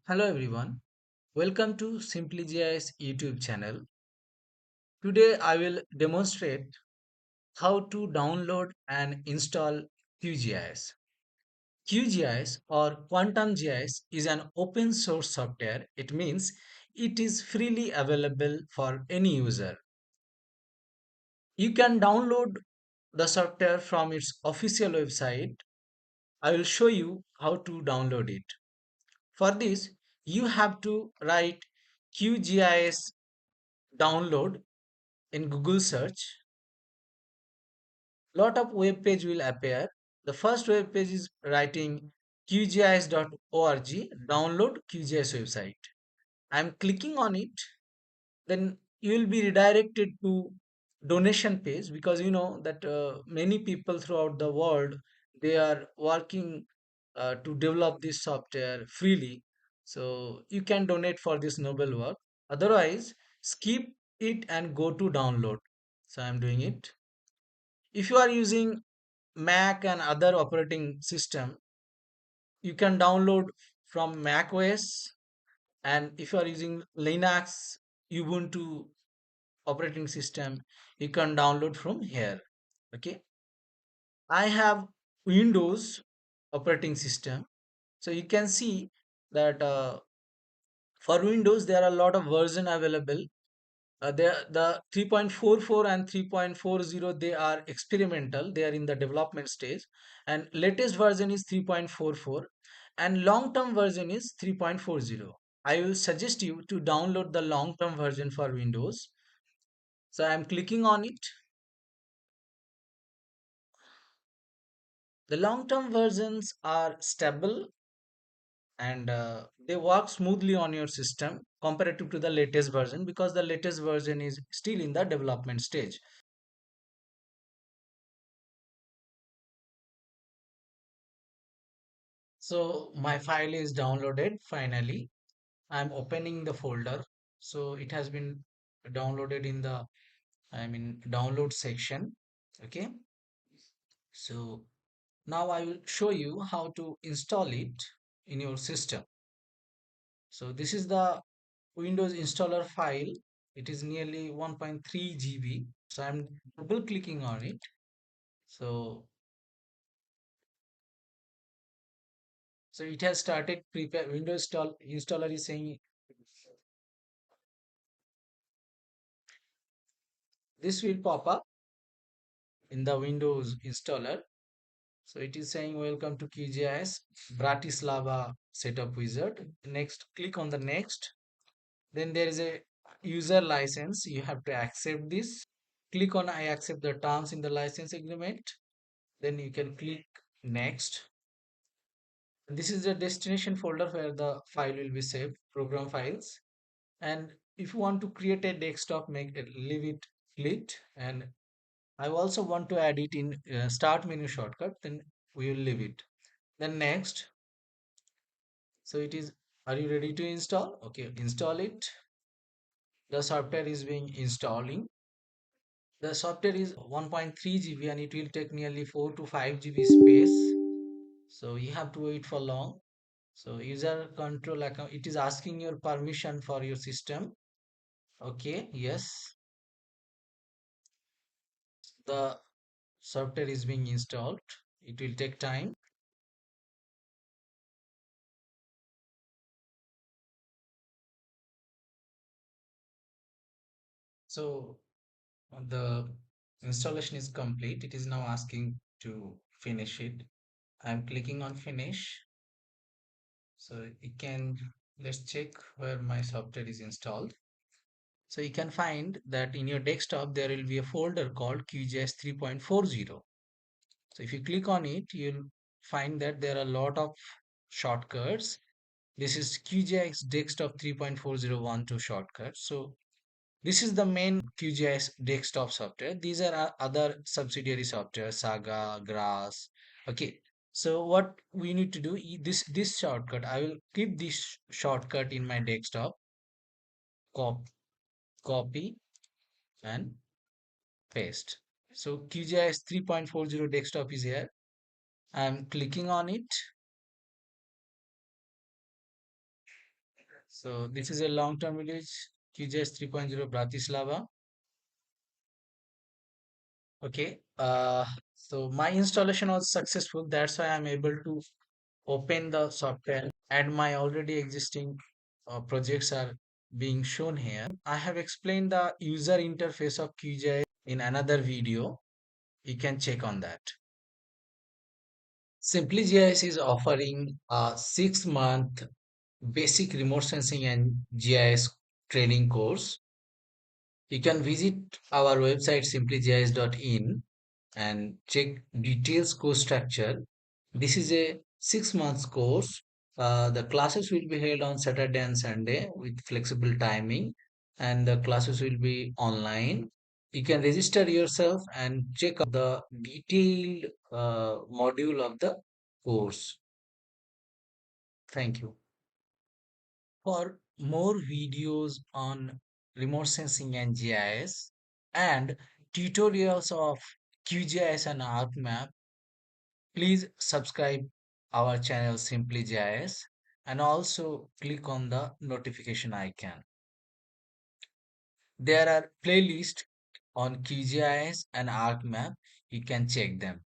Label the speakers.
Speaker 1: Hello everyone, welcome to Simply GIS YouTube channel. Today I will demonstrate how to download and install QGIS. QGIS or Quantum GIS is an open source software. It means it is freely available for any user. You can download the software from its official website. I will show you how to download it. For this, you have to write QGIS download in Google search. Lot of web page will appear. The first web page is writing qgis.org, download QGIS website. I'm clicking on it. Then you will be redirected to donation page, because you know that many people throughout the world, they are working to develop this software freely. So you can donate for this noble work. Otherwise, skip it and go to download. So I'm doing it. If you are using Mac and other operating system, you can download from Mac OS, and if you are using Linux, Ubuntu operating system, you can download from here. Okay, I have Windows operating system, so you can see that for Windows there are a lot of version available. The 3.44 and 3.40, they are experimental, they are in the development stage, and latest version is 3.44 and long term version is 3.40. I will suggest you to download the long term version for Windows. So I am clicking on it. The long term versions are stable, and they work smoothly on your system comparative to the latest version, because the latest version is still in the development stage. So my file is downloaded finally. I'm opening the folder. So it has been downloaded in the, download section. Okay. So now I will show you how to install it in your system. So this is the Windows installer file. It is nearly 1.3 GB. So I'm double clicking on it. So it has started prepare. Installer is saying this will pop up in the Windows installer. So it is saying welcome to QGIS Bratislava setup wizard. Next, click on the next. Then there is a user license. You have to accept this. Click on I accept the terms in the license agreement. Then you can click next. This is the destination folder where the file will be saved, program files. And if you want to create a desktop, make it, leave it clicked. And I also want to add it in start menu shortcut, then we will leave it. Then next, so it is, are you ready to install? Okay, install it. The software is being installing. The software is 1.3 GB and it will take nearly 4 to 5 GB space. So you have to wait for long. So user control account, it is asking your permission for your system. Okay, yes. The software is being installed. It will take time. So the installation is complete. It is now asking to finish it. I'm clicking on finish. So you can, let's check where my software is installed. So you can find that in your desktop there will be a folder called QGIS 3.40. So if you click on it, you'll find that there are a lot of shortcuts. This is QGIS desktop 3.4012 shortcuts. So this is the main QGIS desktop software. These are other subsidiary software, Saga, Grass. Okay. So what we need to do, this shortcut, I will keep this shortcut in my desktop, cop, copy and paste. So QGIS 3.40 desktop is here. I'm clicking on it. So this is a long-term village, QGIS 3.0 Bratislava. Okay. So my installation was successful. That's why I'm able to open the software and my already existing projects are being shown here. I have explained the user interface of QGIS in another video. You can check on that. Simply GIS is offering a 6-month basic remote sensing and GIS training course. You can visit our website simplygis.in and check details course structure. This is a 6 months course. The classes will be held on Saturday and Sunday with flexible timing, and the classes will be online. You can register yourself and check out the detailed module of the course. Thank you. For more videos on remote sensing and GIS and tutorials of QGIS and ArcMap, please subscribe our channel Simply GIS and also click on the notification icon. There are playlists on QGIS and ArcMap. You can check them.